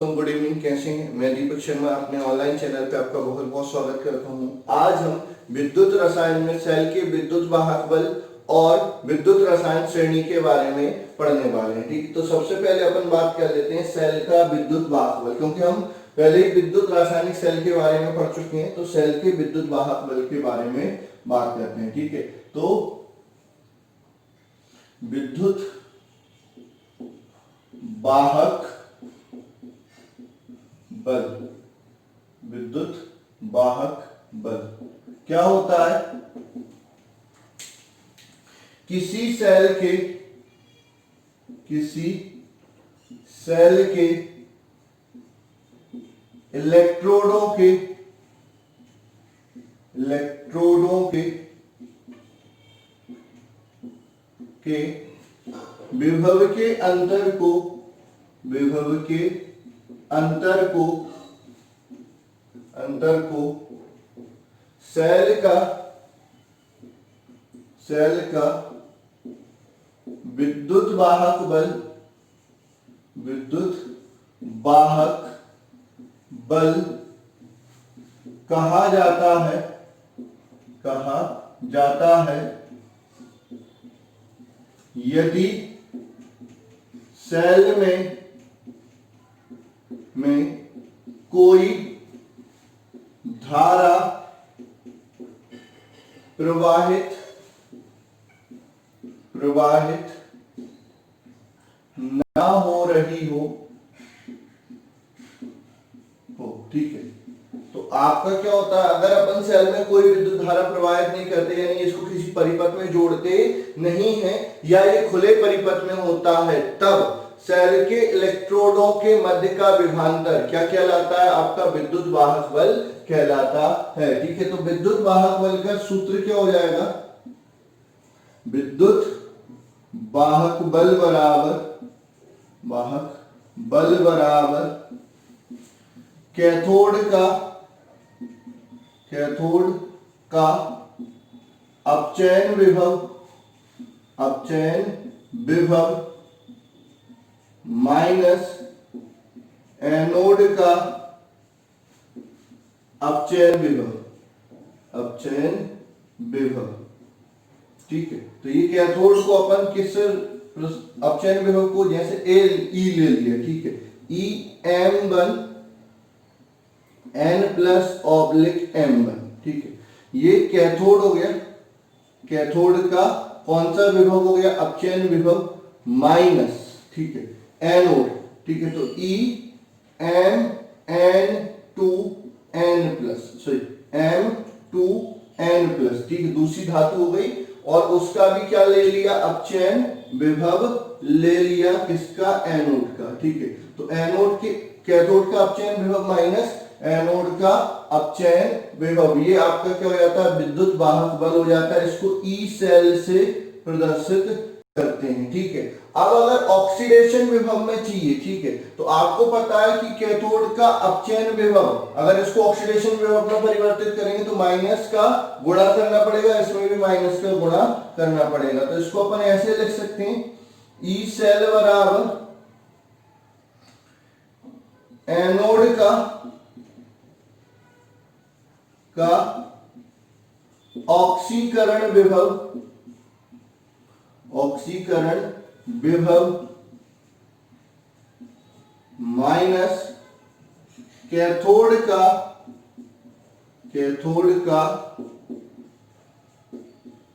Good evening, कैसे हैं? मैं दीपक शर्मा अपने ऑनलाइन चैनल पे आपका बहुत बहुत स्वागत करता हूं। आज हम विद्युत रसायन में सेल के विद्युत वाहक बल और विद्युत रसायन श्रेणी के बारे में पढ़ने वाले हैं। ठीक, तो सबसे पहले अपन बात कर लेते हैं सेल का विद्युत वाहक बल, क्योंकि हम पहले ही विद्युत रासायनिक सेल के बारे में पढ़ चुके हैं। तो सेल के विद्युत वाहक बल के बारे में बात करते हैं। ठीक है, तो विद्युत वाहक बल, विद्युत वाहक बल क्या होता है? किसी सेल के इलेक्ट्रोडों के विभव के अंतर को सेल का विद्युत वाहक बल कहा जाता है यदि सेल में कोई धारा प्रवाहित ना हो रही हो। ठीक है, तो आपका क्या होता है, अगर अपन सेल में कोई विद्युत धारा प्रवाहित नहीं करते, यानी इसको किसी परिपथ में जोड़ते नहीं है या ये खुले परिपथ में होता है, तब सेल के इलेक्ट्रोडों के मध्य का विभवांतर क्या कहलाता है? आपका विद्युत वाहक बल कहलाता है। ठीक है, तो विद्युत वाहक बल का सूत्र क्या हो जाएगा? विद्युत वाहक बल बराबर कैथोड का अपचयन विभव माइनस एनोड का अपचयन विभव। ठीक है, तो ये कैथोड को अपन किस अपचयन विभव को, जैसे ई ले लिया। ठीक है, E m1 n+/m1। ठीक है, ये कैथोड हो गया। कैथोड का कौन सा विभव हो गया? अपचयन विभव माइनस, ठीक है, एनोड। ठीक है, तो M2n+। ठीक है, दूसरी धातु हो गई और उसका भी क्या ले लिया? अपचयन विभव ले लिया, किसका? एनोड का। ठीक है, तो एनोड के कैथोड का अपचयन विभव माइनस एनोड का अपचयन विभव, ये आपका क्या हो जाता है? विद्युत वाहक बल हो जाता है। इसको ई सेल से प्रदर्शित करते हैं। ठीक है, अब अगर ऑक्सीडेशन विभव में चाहिए, ठीक है, तो आपको पता है कि कैथोड का अपचयन विभव, अगर इसको ऑक्सीडेशन विभव में परिवर्तित करेंगे तो माइनस का गुणा करना पड़ेगा, इसमें भी माइनस का गुणा करना पड़ेगा। तो इसको अपन ऐसे लिख सकते हैं, ई सेल बराबर एनोड का ऑक्सीकरण विभव माइनस कैथोड का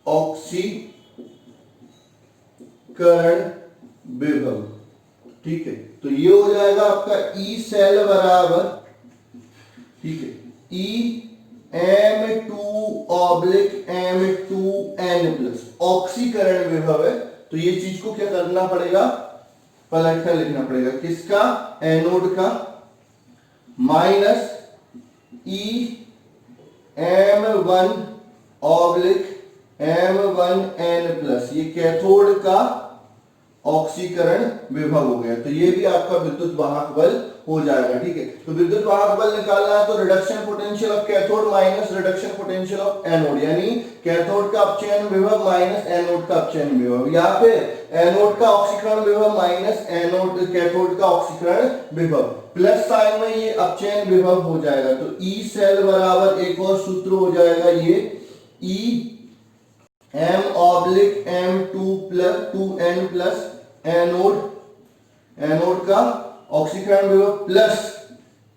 ऑक्सीकरण विभव। ठीक है, तो ये हो जाएगा आपका ई सेल बराबर, ठीक है, M2/M2n+। ऑक्सीकरण विभव है, तो ये चीज को क्या करना पड़ेगा? पलट कर लिखना पड़ेगा, किसका? एनोड का, माइनस M1/M1n+, ये कैथोड का ऑक्सीकरण विभव हो गया। तो ये भी आपका विद्युत वाहक बल हो जाएगा। ठीक है, तो विद्युत वाहक बल निकालना है तो reduction potential of cathode minus reduction potential of anode, यानी कैथोड का अपचयन विभव माइनस एनोड का अपचयन विभव, या फिर एनोड का ऑक्सीकरण विभव माइनस एनोड कैथोड का ऑक्सीकरण विभव, प्लस साइन में ये अपचयन विभव हो जाएगा। तो ई सेल बराबर एक और सूत्र हो जाएगा, ये E M oblique M two N plus anode का ऑक्सीकरण विभव plus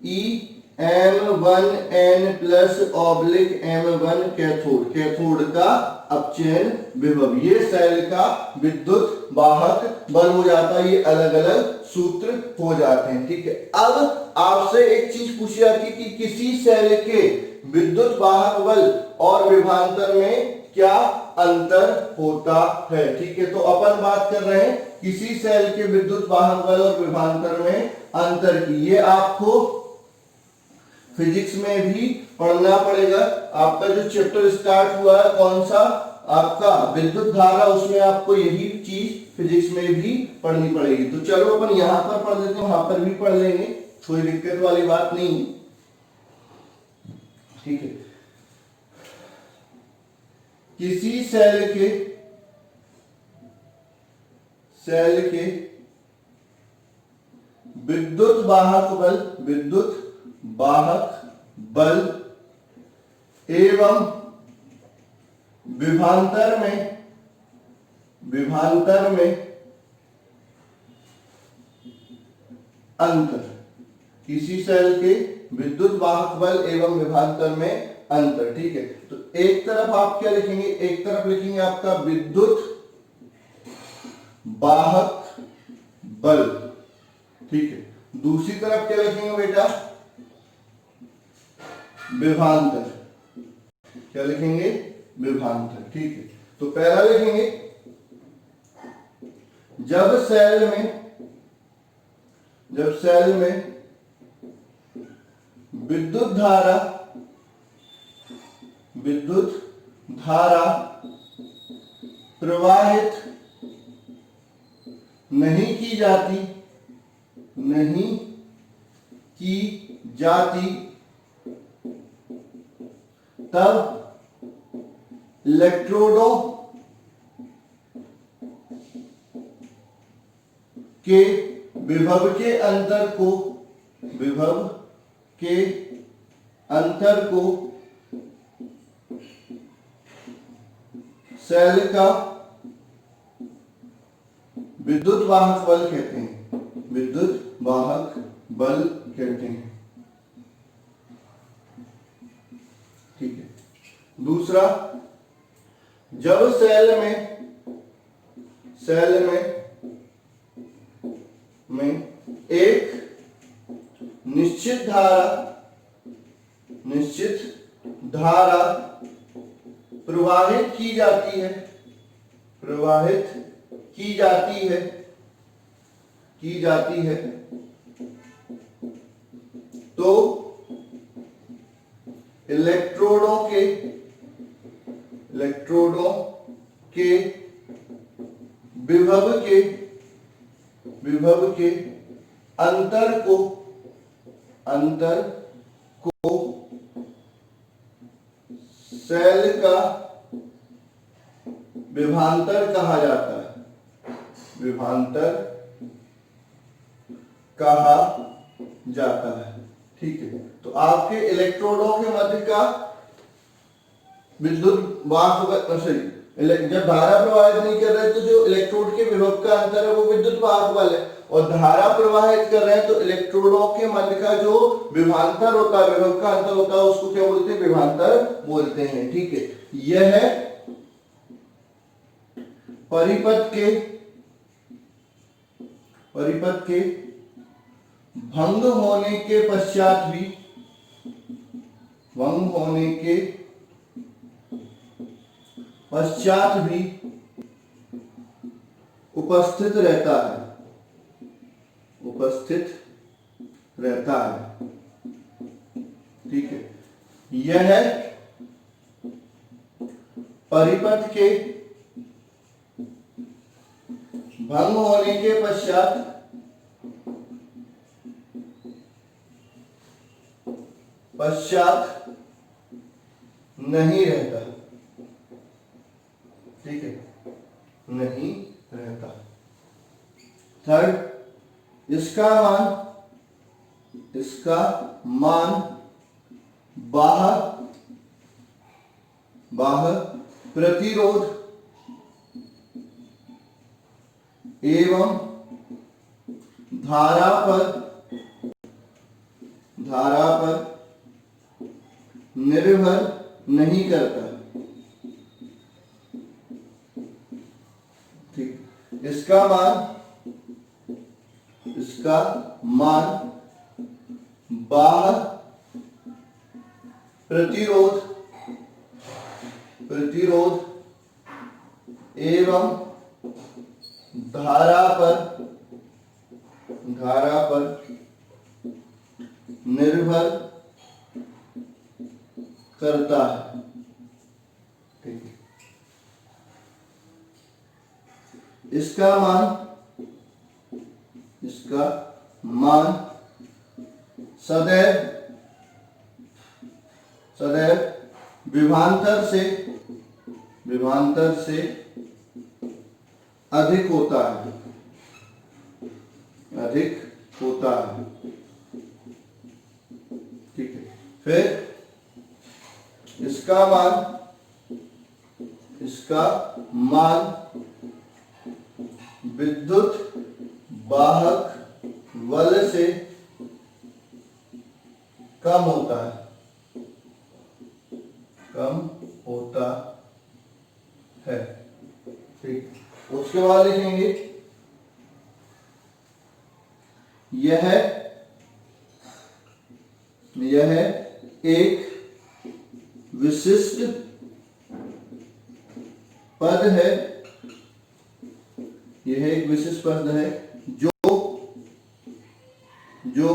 E M1N plus oblique M1 cathode का अपचयन विभव, ये सेल का विद्युत वाहक बल हो जाता है। ये अलग अलग सूत्र हो जाते हैं। ठीक है, अब आपसे एक चीज पूछी जाती है कि किसी सेल के विद्युत वाहक बल और विभवांतर में क्या अंतर होता है। ठीक है, तो अपन बात कर रहे हैं किसी सेल के विद्युत वाहक बल और विभवांतर में अंतर की। ये आपको फिजिक्स में भी पढ़ना पड़ेगा। आपका जो चैप्टर स्टार्ट हुआ है कौन सा, आपका विद्युत धारा, उसमें आपको यही चीज फिजिक्स में भी पढ़नी पड़ेगी। तो चलो अपन यहां पर पढ़ लेते हैं, वहां पर भी पढ़ लेंगे, कोई दिक्कत वाली बात नहीं। ठीक है, किसी सेल के विद्युत वाहक बल एवं विभवांतर में अंतर, किसी सेल के विद्युत वाहक बल एवं विभवांतर में अंतर। ठीक है, तो एक तरफ आप क्या लिखेंगे, एक तरफ लिखेंगे आपका विद्युत वाहक बल, ठीक है, दूसरी तरफ क्या लिखेंगे बेटा, विभवांतर, क्या लिखेंगे, विभवांतर। ठीक है, तो पहला लिखेंगे जब सेल में विद्युत धारा प्रवाहित नहीं की जाती तब इलेक्ट्रोडों के विभव के अंतर को सेल का विद्युत वाहक बल कहते हैं, विद्युत वाहक बल कहते हैं। ठीक है, दूसरा, जब सेल में एक निश्चित धारा प्रवाहित की जाती है तो इलेक्ट्रोडों के विभव के अंतर को सेल का विभवांतर कहा जाता है, विभवांतर कहा जाता है। ठीक है, तो आपके इलेक्ट्रोडों के मध्य का विद्युत वाहक, सही, जब धारा प्रवाहित नहीं कर रहे तो जो इलेक्ट्रोड के विभव का अंतर है वो विद्युत वाहक बल है, और धारा प्रवाहित कर रहे हैं तो इलेक्ट्रोडों के मध्य का जो विभवांतर होता है, विभव का अंतर होता है, उसको क्या बोलते हैं, विभवांतर बोलते हैं। ठीक है, यह है परिपथ के भंग होने के पश्चात भी उपस्थित रहता है। ठीक है, यह है परिपथ के भंग होने के पश्चात पश्चात नहीं रहता, ठीक है, नहीं रहता। थर्ड, इसका मान बाह्य प्रतिरोध एवं धारा पर निर्भर नहीं करता, ठीक। इसका मान बाह्य प्रतिरोध एवं धारा पर निर्भर करता है, ठीक है। इसका मान सदैव विभवांतर से अधिक होता है, ठीक है। फिर इसका मान विद्युत वाहक बल से कम होता है, ठीक। उसके बाद लिखेंगे यह एक विशिष्ट पद है, जो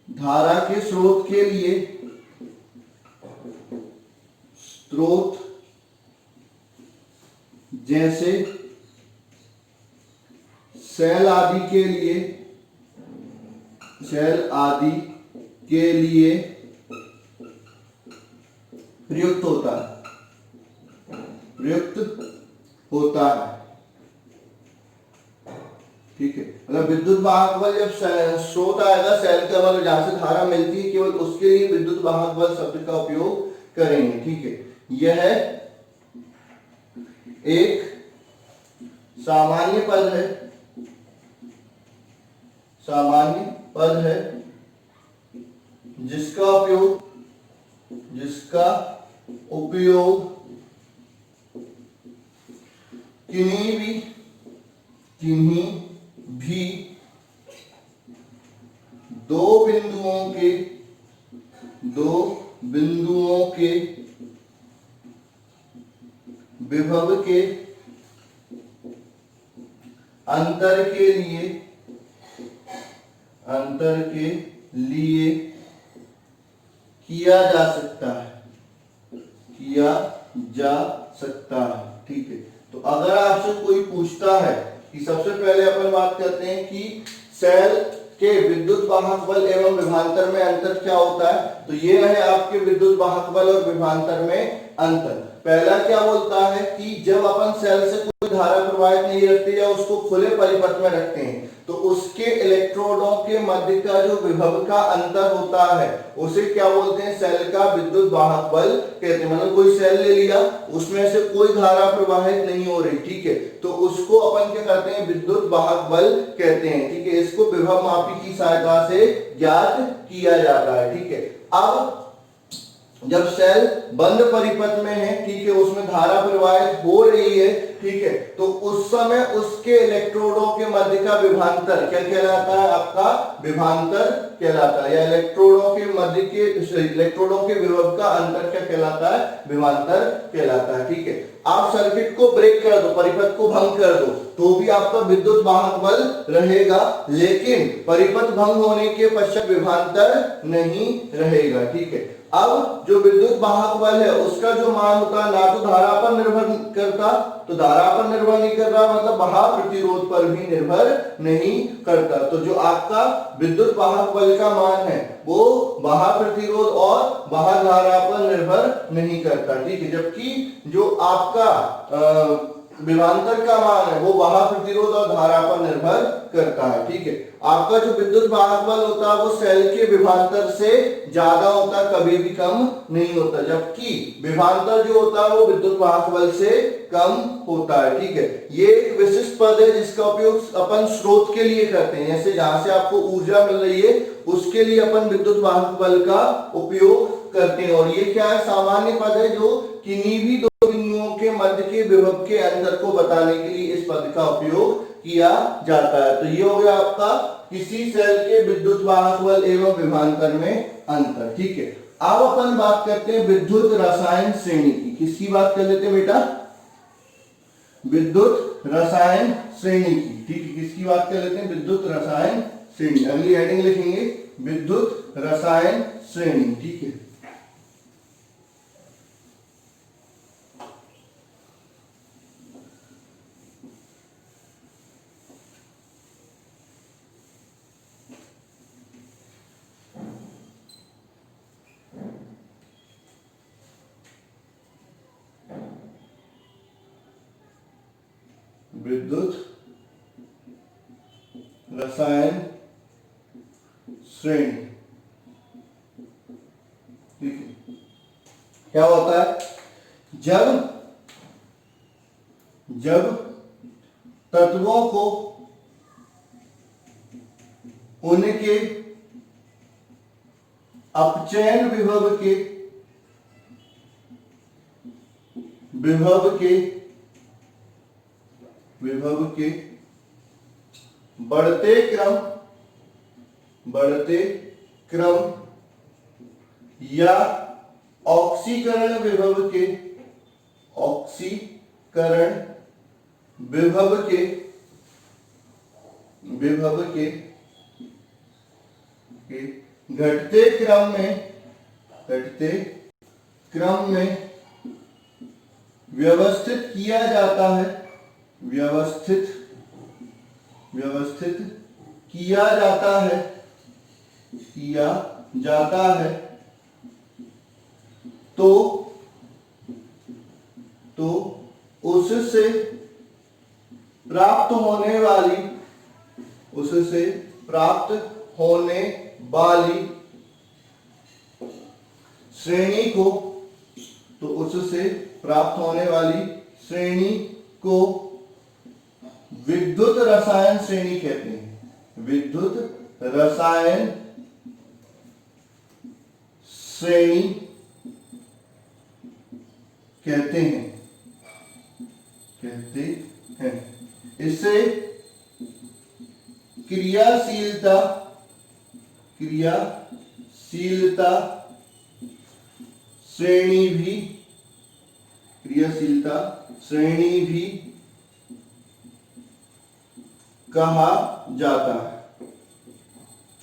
धारा के स्रोत के लिए जैसे सेल आदि के लिए प्रयुक्त होता है, ठीक है। मतलब विद्युत वाहक बल जब स्रोत आएगा सेल का, मतलब जहां से धारा मिलती है, केवल उसके लिए विद्युत वाहक बल शब्द का उपयोग करेंगे, ठीक है। यह एक सामान्य पद है जिसका उपयोग किन्हीं भी दो बिंदुओं के विभव के अंतर के लिए किया जा सकता है, ठीक है। तो अगर आपसे कोई पूछता है कि सबसे पहले अपन बात करते हैं कि सेल के विद्युत वाहक बल एवं विभवांतर में अंतर क्या होता है, तो ये है आपके विद्युत वाहक बल और विभवांतर में अंतर। पहला क्या बोलता है कि जब अपन सेल से कोई धारा प्रवाहित नहीं रखते या उसको खुले परिपथ में रखते हैं, तो उसके इलेक्ट्रोडों के मध्य का जो विभव का अंतर होता है उसे क्या बोलते हैं, सेल का विद्युत वाहक बल कहते हैं। मतलब कोई सेल ले लिया, उसमें से कोई धारा प्रवाहित नहीं हो रही, ठीक है, तो उसको अपन क्या करते हैं, विद्युत वाहक बल कहते हैं, ठीक है। इसको विभव मापी की सहायता से ज्ञात किया जाता है, ठीक है। अब जब सेल बंद परिपथ में है, ठीक है, उसमें धारा प्रवाहित हो रही है, ठीक है, तो उस समय उसके इलेक्ट्रोडों के मध्य का विभवांतर क्या कहलाता है, आपका विभवांतर कहलाता है, या इलेक्ट्रोडों के मध्य के इलेक्ट्रोडों के विभव का अंतर क्या कहलाता है, विभवांतर कहलाता है, ठीक है। आप सर्किट को ब्रेक कर दो, परिपथ को भंग कर दो, तो भी आपका विद्युत वाहक बल रहेगा, लेकिन परिपथ भंग होने के पश्चात विभवांतर नहीं रहेगा, ठीक है। अब जो विद्युत वाहक बल है उसका जो मान होता है ना तो धारा पर निर्भर करता, तो धारा पर निर्भर नहीं कर रहा मतलब वहां प्रतिरोध पर भी निर्भर नहीं करता। तो जो आपका विद्युत वाहक बल का मान है वो वहां प्रतिरोध और वहां धारा पर निर्भर नहीं करता, ठीक है। जबकि जो आपका विभवांतर का मान है वो वहां प्रतिरोध और धारा पर निर्भर करता है, ठीक है। आपका जो विद्युत वाहक बल होता है वो सेल के विभवांतर से ज्यादा होता है, कभी भी कम नहीं होता, जबकि विभवांतर जो होता है वो विद्युत वाहक बल से कम होता है, ठीक है। ये एक विशिष्ट पद है जिसका उपयोग अपन स्रोत के लिए करते हैं, जैसे जहां से आपको ऊर्जा मिल रही है उसके लिए अपन विद्युत वाहक बल का उपयोग करते हैं। और ये क्या है, सामान्य पद है जो किन्हीं भी दो बिंदुओं के मध्य के विभव के अंतर को बताने के लिए इस पद का उपयोग किया जाता है। तो ये हो गया आपका किसी सेल के विद्युत वाहक बल एवं विभवांतर में अंतर, ठीक है। अब अपन बात करते हैं विद्युत रसायन श्रेणी की। किसकी बात कर लेते हैं बेटा, विद्युत रसायन श्रेणी की, ठीक है। किसकी बात कर लेते हैं, विद्युत रसायन श्रेणी। अगली हेडिंग लिखेंगे विद्युत रसायन श्रेणी, ठीक है। विद्युत रसायन श्रेणी, ठीक है। क्या होता है, जब तत्वों को उनके अपचयन विभव के बढ़ते क्रम या ऑक्सीकरण विभव के घटते क्रम में व्यवस्थित किया जाता है, किया जाता है तो उससे प्राप्त होने वाली श्रेणी को विद्युत रसायन श्रेणी कहते हैं। विद्युत रसायन श्रेणी कहते हैं। इसे क्रियाशीलता श्रेणी भी कहा जाता है,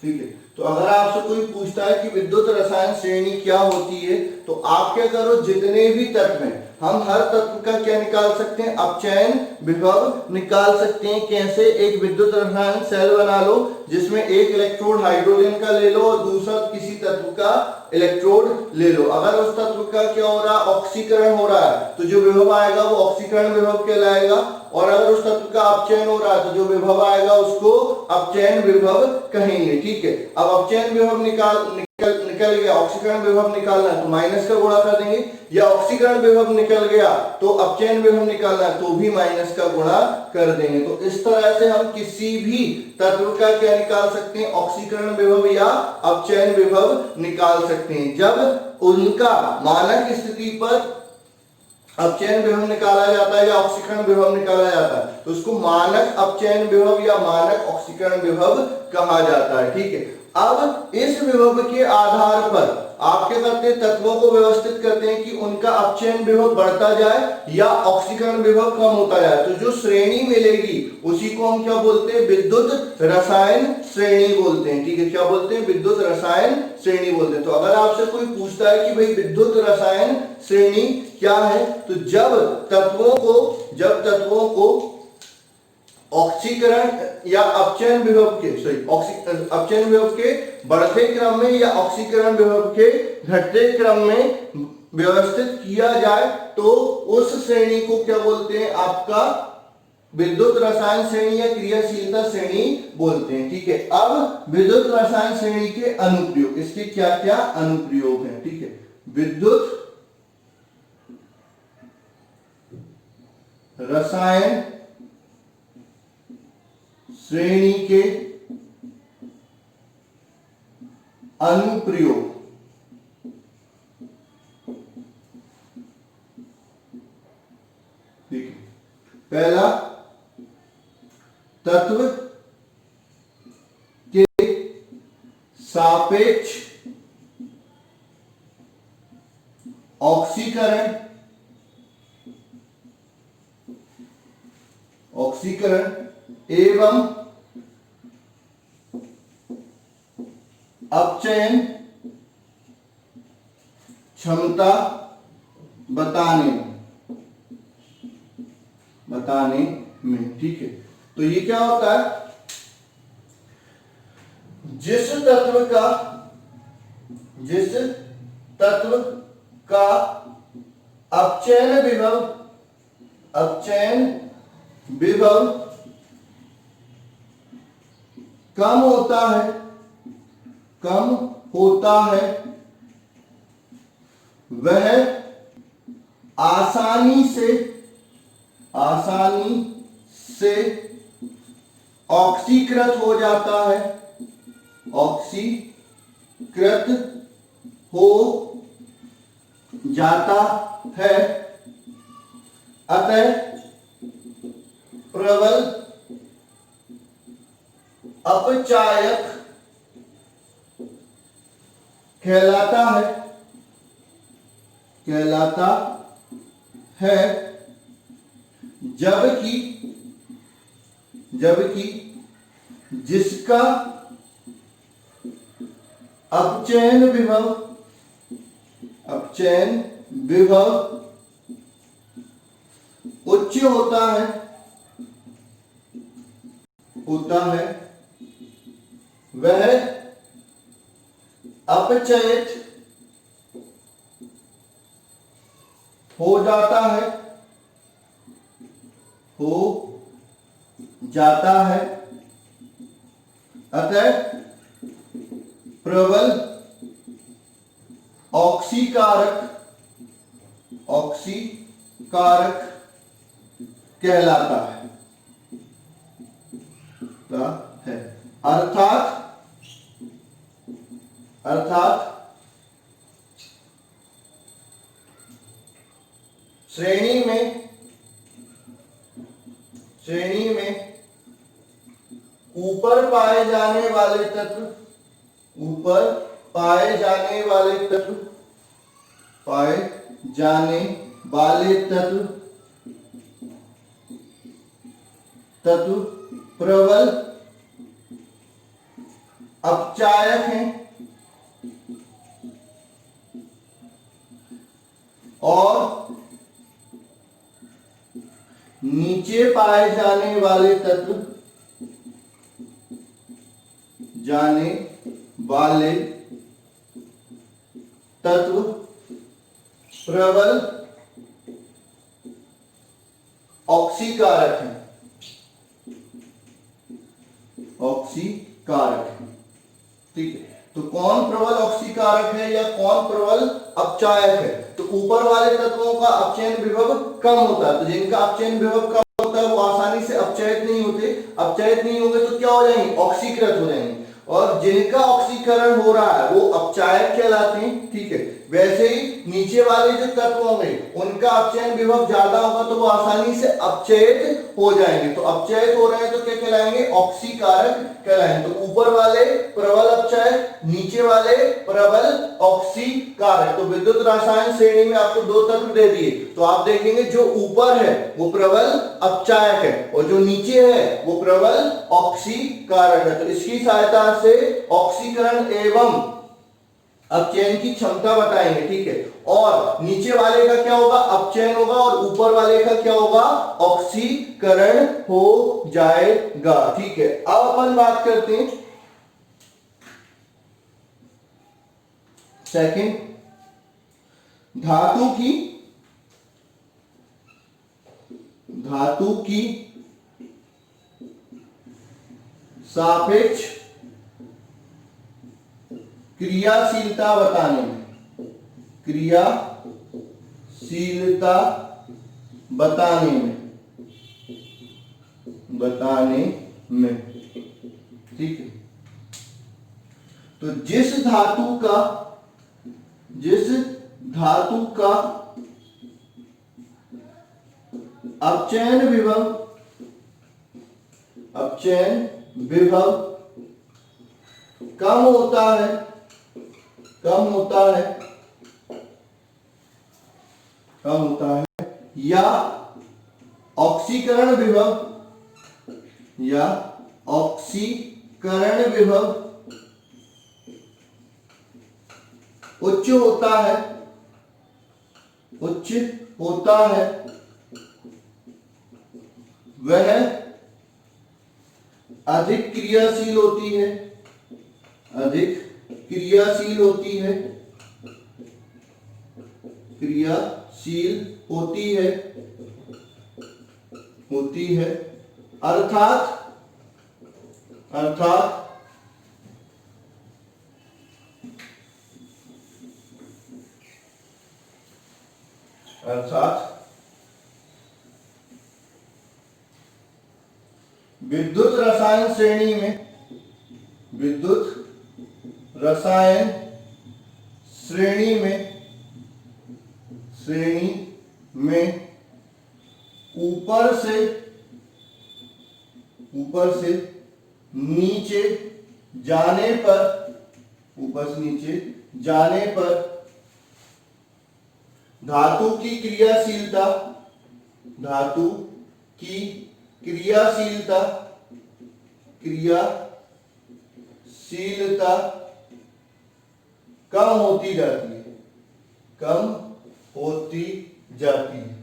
ठीक है। तो अगर आपसे कोई पूछता है कि विद्युत रसायन श्रेणी क्या होती है, तो आप क्या करो, जितने भी तत्व हैं हम हर तत्व का क्या निकाल सकते हैं, अपचयन विभव निकाल सकते हैं। कैसे, एक विद्युत रसायन सेल बना लो जिसमें एक इलेक्ट्रोड हाइड्रोजन का ले लो और दूसरा किसी तत्व का इलेक्ट्रोड ले लो। अगर उस तत्व का क्या हो रहा है, ऑक्सीकरण हो रहा है, तो जो विभव आएगा वो ऑक्सीकरण विभव कहलाएगा। और अगर उस तत्व का अपचयन हो रहा है तो जो विभव आएगा उसको अपचयन विभव कहेंगे, ठीक है। अब अपचयन विभव निकल गया, ऑक्सीकरण विभव निकालना है तो माइनस का गुणा कर देंगे, या ऑक्सीकरण विभव निकल गया तो अपचयन विभव निकालना है तो भी माइनस का गुणा कर देंगे। तो इस तरह से हम किसी भी तत्व का क्या निकाल सकते हैं, ऑक्सीकरण विभव या अपचयन विभव निकाल सकते हैं। जब उनका मानक स्थिति पर अपचयन विभव निकाला जाता है या ऑक्सीकरण विभव निकाला जाता है तो उसको मानक अपचयन विभव या मानक ऑक्सीकरण विभव कहा जाता है। ठीक है, अब इस विभव के आधार पर आप क्या करते हैं, तत्वों को व्यवस्थित करते हैं कि उनका अपचयन विभव बढ़ता जाए या ऑक्सीकरण विभव कम होता जाए। तो जो श्रेणी मिलेगी उसी को हम क्या बोलते हैं, विद्युत रसायन श्रेणी बोलते हैं। ठीक है, क्या बोलते हैं, विद्युत रसायन श्रेणी बोलते हैं। तो अगर आपसे कोई पूछता है कि भाई विद्युत रसायन श्रेणी क्या है, तो जब तत्वों को ऑक्सीकरण या अपचयन विभव के अपचयन विभव के बढ़ते क्रम में या ऑक्सीकरण विभव के घटते क्रम में व्यवस्थित किया जाए तो उस श्रेणी को क्या बोलते हैं, आपका विद्युत रसायन श्रेणी या क्रियाशीलता श्रेणी बोलते हैं। ठीक है, अब विद्युत रसायन श्रेणी के अनुप्रयोग, इसके क्या क्या अनुप्रयोग हैं। ठीक है, विद्युत रसायन श्रेणी के अनुप्रयोग, ठीक है, पहला तत्व के सापेक्ष ऑक्सीकरण एवं अपचयन क्षमता बताने में। ठीक है, तो ये क्या होता है, जिस तत्व का अपचयन विभव कम होता है वह आसानी से ऑक्सीकृत हो जाता है, अतः प्रबल अपचायक कहलाता है, जबकि जिसका अपचयन विभव उच्च होता है वह अपचयित हो जाता है, अतः प्रबल ऑक्सीकारक कहलाता है। अर्थात श्रेणी में ऊपर पाए जाने वाले तत्व प्रबल अपचायक हैं और नीचे पाए जाने वाले तत्व प्रबल ऑक्सीकारक हैं। ठीक है, तो कौन प्रबल ऑक्सीकारक है या कौन प्रबल अपचायक है, तो ऊपर वाले तत्वों का अपचयन विभव कम होता है, तो जिनका अपचयन विभव कम होता है वो आसानी से अपचयित नहीं होंगे तो क्या हो जाएंगे, ऑक्सीकृत हो जाएंगे। और जिनका ऑक्सीकरण हो रहा है वो अपचायक कहलाते हैं, ठीक है। वैसे ही नीचे वाले जो तत्व होंगे उनका अपचयन विभव ज्यादा होगा तो वो आसानी से अपचयित हो जाएंगे। तो अपचयित हो रहे हैं तो क्या कहलाएंगे, ऑक्सीकारक कहलाएंगे। तो ऊपर वाले प्रबल अपचायक, नीचे वाले प्रबल ऑक्सीकारक। तो विद्युत रसायन श्रेणी में आपको दो तत्व दे दिए, तो आप देखेंगे जो ऊपर है वो प्रबल अपचायक है और जो नीचे है वो प्रबल ऑक्सीकारक है। तो इसकी सहायता से ऑक्सीकरण एवं अपचयन की क्षमता बताएंगे, ठीक है। और नीचे वाले का क्या होगा, अपचयन होगा, और ऊपर वाले का क्या होगा, ऑक्सीकरण हो जाएगा, ठीक है। अब अपन बात करते हैं सेकंड, धातु की सापेक्ष क्रियाशीलता बताने में, क्रियाशीलता बताने में, ठीक है। तो जिस धातु का अपचयन विभव कम होता है या ऑक्सीकरण विभव उच्च होता है वह अधिक क्रियाशील होती है अर्थात विद्युत रसायन श्रेणी में ऊपर से नीचे जाने पर धातु की क्रियाशीलता कम होती जाती है,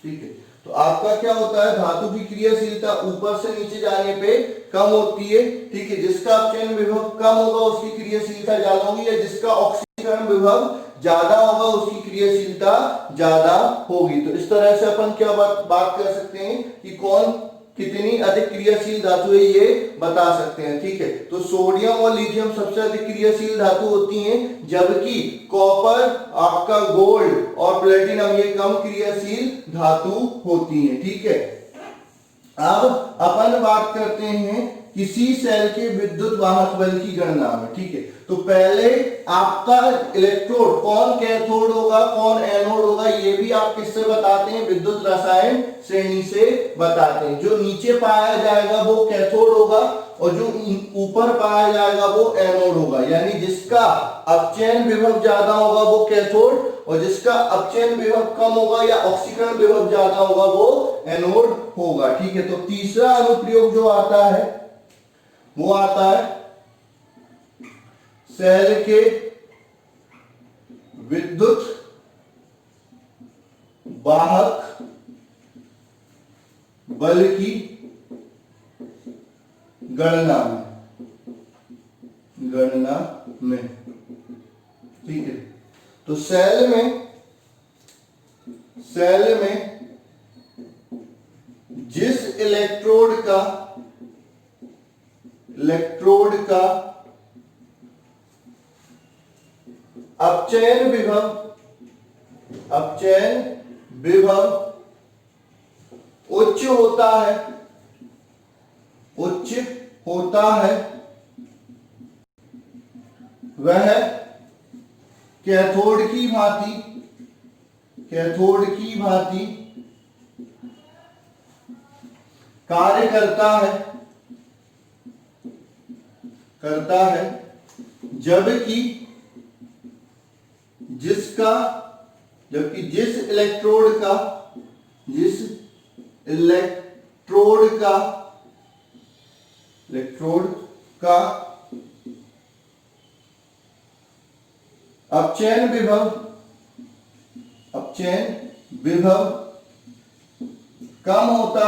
ठीक है। तो आपका क्या होता है, धातु की क्रियाशीलता ऊपर से नीचे जाने पे कम होती है, ठीक है। जिसका अपचयन विभव कम होगा उसकी क्रियाशीलता ज्यादा होगी, या जिसका ऑक्सीकरण विभव ज्यादा होगा उसकी क्रियाशीलता ज्यादा होगी। तो इस तरह से अपन क्या बात कर सकते हैं कि कौन कितनी अधिक क्रियाशील धातु है ये बता सकते हैं, ठीक है। तो सोडियम और लिथियम सबसे अधिक क्रियाशील धातु होती हैं, जबकि कॉपर, आपका गोल्ड और प्लेटिनम ये कम क्रियाशील धातु होती हैं, ठीक है। अब अपन बात करते हैं किसी सेल के विद्युत वाहक बल की गणना में, ठीक है। तो पहले आपका इलेक्ट्रोड कौन कैथोड होगा कौन एनोड होगा ये भी आप किससे बताते हैं, विद्युत रसायन श्रेणी से बताते हैं। जो नीचे पाया जाएगा वो कैथोड होगा और जो ऊपर पाया जाएगा वो एनोड होगा। यानी जिसका अपचयन विभव ज्यादा होगा वो कैथोड और जिसका अपचयन विभव कम होगा या ऑक्सीकरण विभव ज्यादा होगा वो एनोड होगा, ठीक है। तो तीसरा अनुप्रयोग जो आता है वो आता है सेल के विद्युत वाहक बल की गणना में, ठीक है। तो सेल में जिस इलेक्ट्रोड का अपचयन विभव उच्च होता है वह कैथोड की भांति कार्य करता है जबकि जिस इलेक्ट्रोड का अपचयन विभव कम होता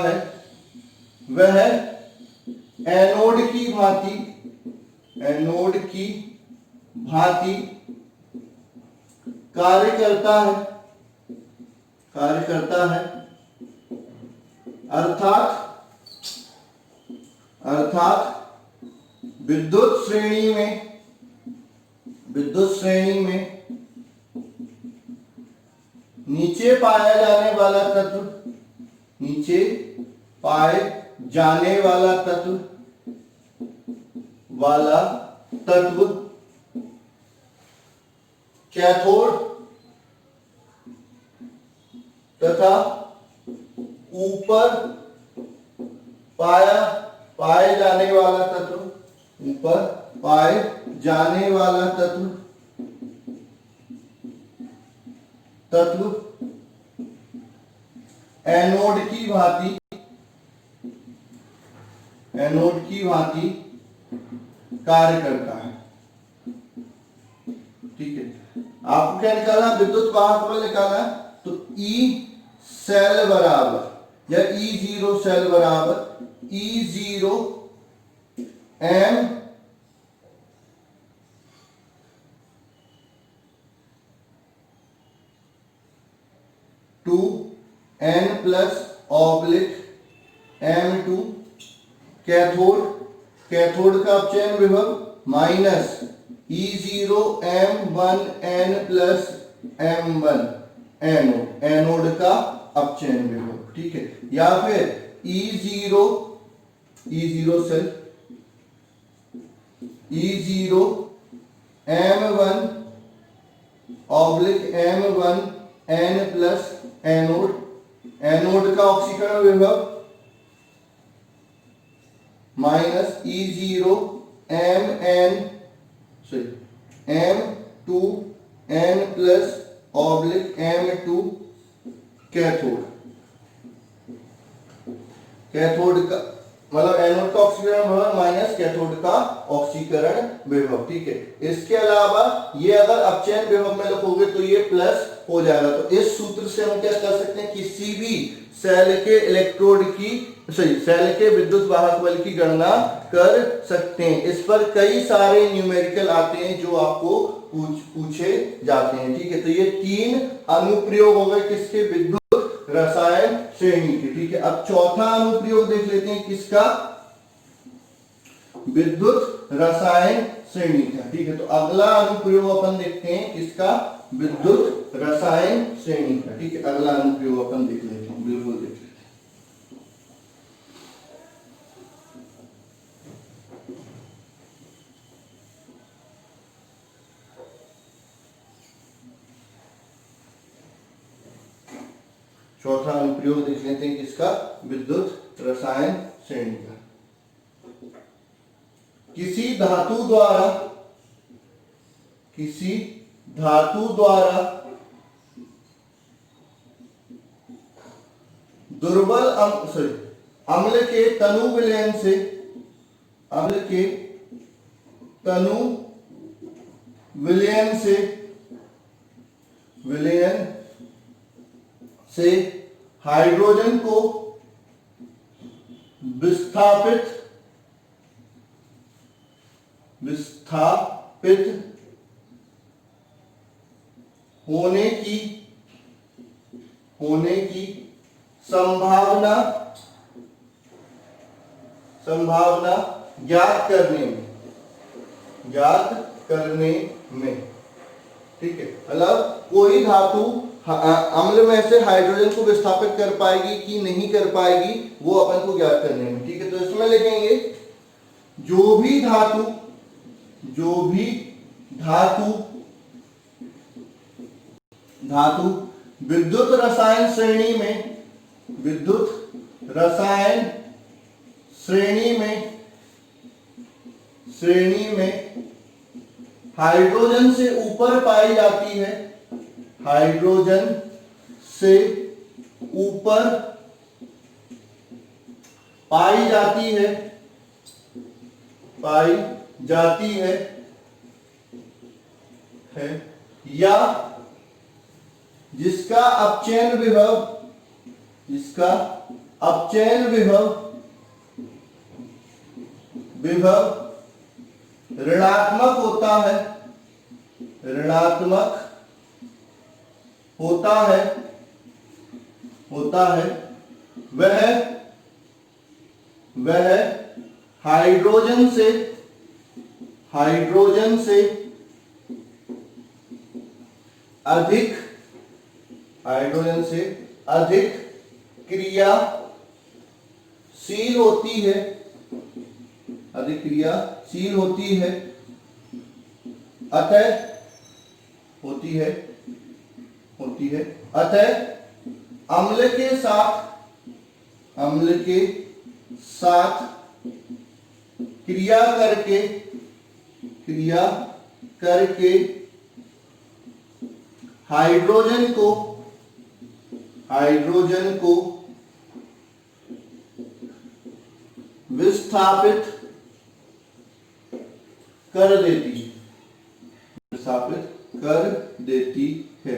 है वह एनोड की भांति कार्य करता है अर्थात विद्युत श्रेणी में नीचे पाए जाने वाला तत्व कैथोड तथा ऊपर पाए जाने वाला तत्व एनोड की भांति कार्य करता है। ठीक है, आपको क्या निकालना, विद्युत वाहक बल निकालना है। तो ई सेल बराबर या E0 सेल बराबर E0 M two N plus oblique M2 cathode का अपचयन विभव minus E0 M1 N plus M1 anode का अपचयन विभव। ठीक है, या फिर E0 cell E0 M1 oblique M1 N plus anode का ऑक्सीकरण विभव minus E0 M2 N plus oblique M2 cathode का मतलब एनोड का ऑक्सीकरण विभव माइनस कैथोड का ऑक्सीकरण विभव। ठीक है, इसके अलावा ये अगर अपचयन विभव में लिखोगे तो ये प्लस हो जाएगा। तो इस सूत्र से हम क्या कर सकते हैं, किसी भी सेल के विद्युत वाहक बल की गणना कर सकते हैं। इस पर कई सारे न्यूमेरिकल आते हैं जो आपको पूछे जाते हैं। ठीक है, तो ये 3 अनुप्रयोग हो गए किसके, विद्युत रसायन श्रेणी के। ठीक है, अब चौथा अनुप्रयोग देख लेते हैं किसका, विद्युत रसायन श्रेणी का। ठीक है, तो अगला अनुप्रयोग अपन देखते हैं किसका, विद्युत रसायन श्रेणी का। ठीक है, अगला अनुप्रयोग अपन देख लेते हैं, बिल्कुल देख लेते हैं। चौथा अनुप्रयोग देख लेते हैं किसका, विद्युत रसायन श्रेणी का। किसी धातु द्वारा दुर्बल अम्ल के तनु विलयन से हाइड्रोजन को विस्थापित होने की संभावना ज्ञात करने में। ठीक है, मतलब कोई धातु अम्ल में से हाइड्रोजन को विस्थापित कर पाएगी कि नहीं कर पाएगी, वो अपन को ज्ञात करने में। ठीक है, तो इसमें लिखेंगे जो भी धातु विद्युत रसायन श्रेणी में हाइड्रोजन से ऊपर पाई जाती है, पाई जाती है या जिसका अपचयन विभव ऋणात्मक होता है, वह हाइड्रोजन से अधिक क्रियाशील होती है, अतः अम्ल के साथ क्रिया करके हाइड्रोजन को विस्थापित कर देती है।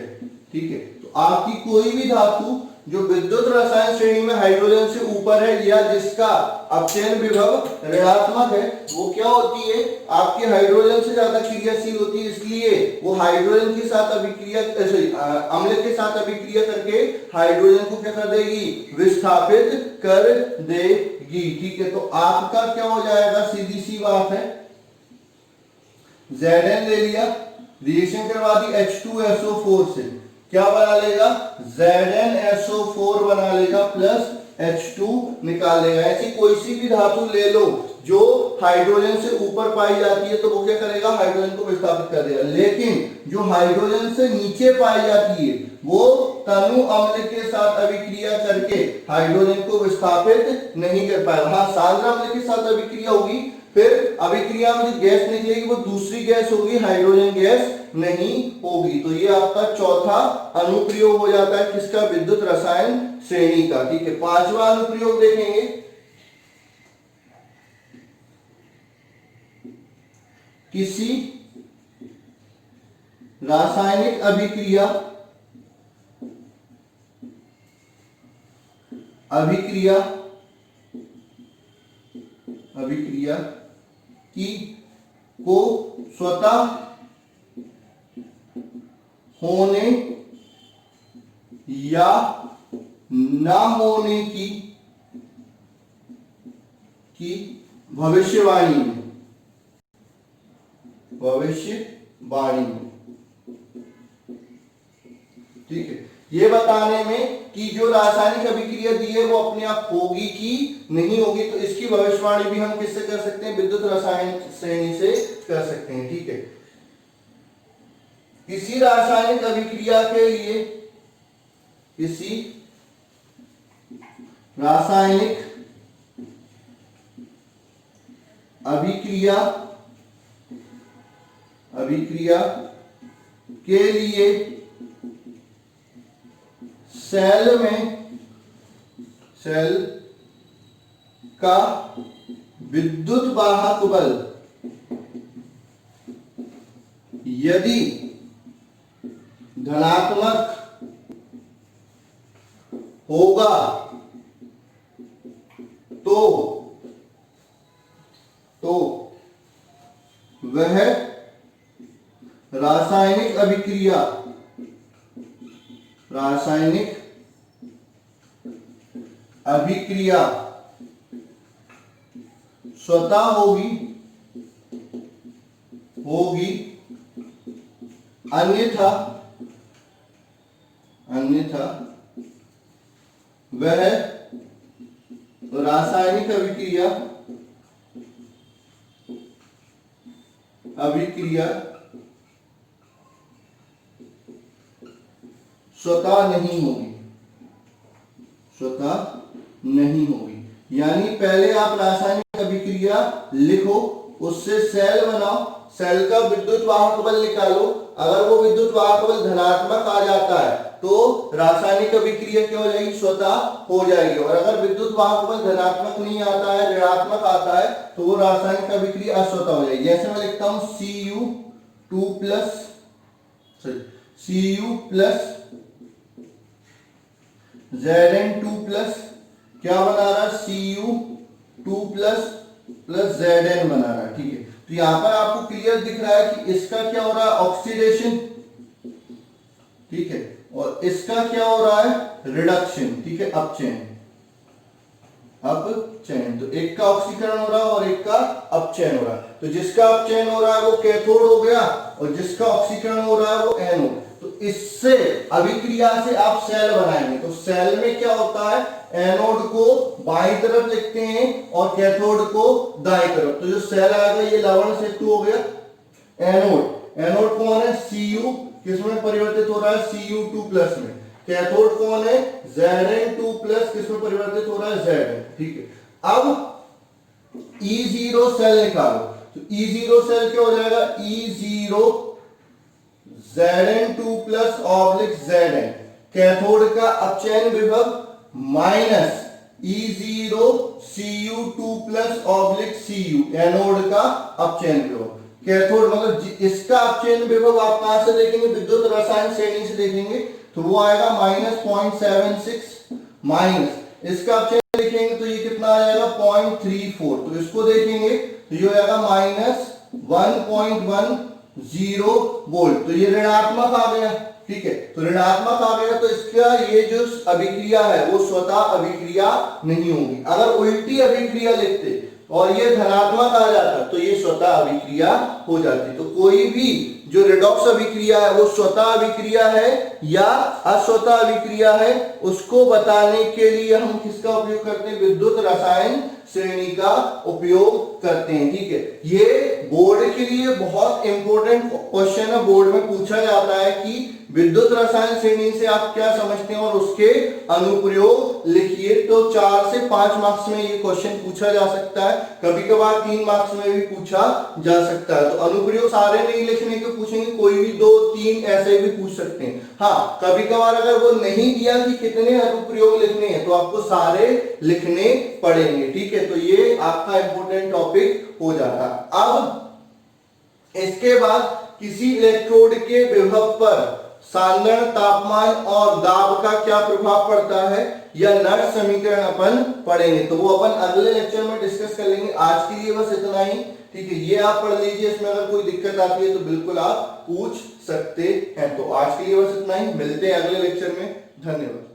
ठीक है, तो आपकी कोई भी धातु जो विद्युत रसायन श्रेणी में हाइड्रोजन से ऊपर है या जिसका अपचयन विभव ऋणात्मक है, वो क्या होती है, आपके हाइड्रोजन से ज्यादा क्रियाशील होती है, इसलिए वो हाइड्रोजन के साथ अम्ल के साथ अभिक्रिया करके हाइड्रोजन को क्या कर देगी, विस्थापित कर देगी। ठीक है, तो आपका क्या हो जाएगा, सीधी सी बात है, Zn ले लिया, रिएक्शन करवा दी H2SO4 से, क्या बना लेगा, ZnSO4 बना लेगा प्लस H2 निकाल लेगा। ऐसी कोई सी भी धातु ले लो जो हाइड्रोजन से ऊपर पाई जाती है तो वो क्या करेगा, हाइड्रोजन को विस्थापित कर देगा। लेकिन जो हाइड्रोजन से नीचे पाई जाती है वो तनु अम्ल के साथ अभिक्रिया करके हाइड्रोजन को विस्थापित नहीं कर पाएगा। हाँ, सांद्र अम्ल के साथ अभिक्रिया होगी, फिर अभिक्रिया में जो गैस निकलेगी वो दूसरी गैस होगी, हाइड्रोजन गैस नहीं होगी। तो ये आपका चौथा अनुप्रयोग हो जाता है किसका, विद्युत रसायन श्रेणी का। ठीक है, पांचवा अनुप्रयोग देखेंगे, किसी रासायनिक अभिक्रिया की को स्वतः होने या ना होने की भविष्यवाणी में। ठीक है, ये बताने में कि जो रासायनिक अभिक्रिया दी है वो अपने आप होगी कि नहीं होगी, तो इसकी भविष्यवाणी भी हम किससे कर सकते हैं, विद्युत रसायन श्रेणी से कर सकते हैं। ठीक है, किसी रासायनिक अभिक्रिया के लिए, किसी रासायनिक अभिक्रिया के लिए सेल का विद्युत वाहक बल यदि धनात्मक होगा तो वह रासायनिक अभिक्रिया स्वतः होगी, अन्यथा अभिक्रिया स्वतः नहीं होगी, स्वतः नहीं होगी। यानी पहले आप रासायनिक अभिक्रिया लिखो, उससे सेल बनाओ, सेल का विद्युत वाहक बल निकालो। अगर वो विद्युत वाहक बल धनात्मक आ जाता है तो रासायनिक अभिक्रिया क्या हो जाएगी, स्वतः हो जाएगी। और अगर विद्युत वाहक बल धनात्मक नहीं आता है, ऋणात्मक आता है, तो वो रासायनिक अभिक्रिया अस्वतः हो जाएगी। जैसे मैं लिखता हूं Cu2 plus Cu plus Zn2 plus क्या बना रहा है, Cu2 प्लस Zn बना रहा है, ठीक है। तो यहां पर आपको क्लियर दिख रहा है कि इसका क्या हो रहा है, ऑक्सीडेशन, ठीक है, और इसका क्या हो रहा है, रिडक्शन, ठीक है, अपचयन। तो एक का ऑक्सीकरण हो रहा है और एक का अपचयन हो रहा है। तो जिसका अपचयन हो रहा है वो कैथोड हो गया और जिसका ऑक्सीकरण हो रहा है वो एनोड। तो इससे अभिक्रिया से आप सेल बनाएंगे, तो सेल में क्या होता है, एनोड को बाईं तरफ लिखते हैं और कैथोड को दाईं तरफ। तो जो सेल आएगा ये लवण सेतु हो गया, एनोड। एनोड कौन है, Cu, किसमें परिवर्तित हो रहा है, Cu2 प्लस में। कैथोड कौन है, Zn2 प्लस, किसमें परिवर्तित हो रहा है, Zn, ठीक है। अब E0 सेल निकालो, तो E0 सेल क्या हो जाएगा, E0 Zn2 plus oblique Zn। Cathode का अपचयन विभव minus E0 Cu2 plus oblique Cu, anode का अपचयन विभव। कैथोड मतलब इसका अपचयन विभव आप कहां से देखेंगे, विद्युत रसायन श्रेणी से देखेंगे, तो वो आएगा -0.76 माइनस इसका अपचयन लिखेंगे तो ये कितना आ जाएगा, 0.34। तो इसको देखेंगे तो ये हो जाएगा -1.10 वोल्ट। तो ये ऋणात्मक आ गया, ठीक है। तो ऋणात्मक आ गया तो इसका ये जो अभिक्रिया है वो स्वतः अभिक्रिया नहीं होगी। अगर उल्टी अभिक्रिया लिखते और ये धनात्मक आ जाता तो ये स्वतः अभिक्रिया हो जाती। तो कोई भी जो रेडॉक्स अभिक्रिया है वो स्वतः अभिक्रिया है या अस्वतः अभिक्रिया है, उसको बताने के लिए हम किसका उपयोग करते हैं, विद्युत रसायन श्रेणी का उपयोग करते हैं, ठीक है। ये बोर्ड के लिए बहुत इंपॉर्टेंट क्वेश्चन है, बोर्ड में पूछा जाता है कि विद्युत रसायन श्रेणी से आप क्या समझते हैं और उसके अनुप्रयोग लिखिए। तो 4 से 5 मार्क्स में ये क्वेश्चन पूछा जा सकता है, कभी कभार 3 मार्क्स में भी पूछा जा सकता है। तो अनुप्रयोग सारे नहीं लिखने के पूछेंगे, कोई भी 2-3 ऐसे भी पूछ सकते हैं। हाँ, कभी कभार अगर वो नहीं दिया कि कितने अनुप्रयोग लिखने हैं तो आपको सारे लिखने पड़ेंगे, ठीक है। तो ये आपका इंपॉर्टेंट टॉपिक हो जाता है। अब इसके बाद किसी इलेक्ट्रोड के विभव पर सांद्रण, तापमान और दाब का क्या प्रभाव पड़ता है, या नर्स समीकरण अपन पढ़ेंगे, तो वो अपन अगले लेक्चर में डिस्कस कर लेंगे। आज के लिए बस इतना ही, ठीक है। ये आप पढ़ लीजिए, इसमें अगर कोई दिक्कत आती है तो बिल्कुल आप पूछ सकते हैं। तो आज के लिए बस इतना ही, मिलते हैं अगले लेक्चर में। धन्यवाद।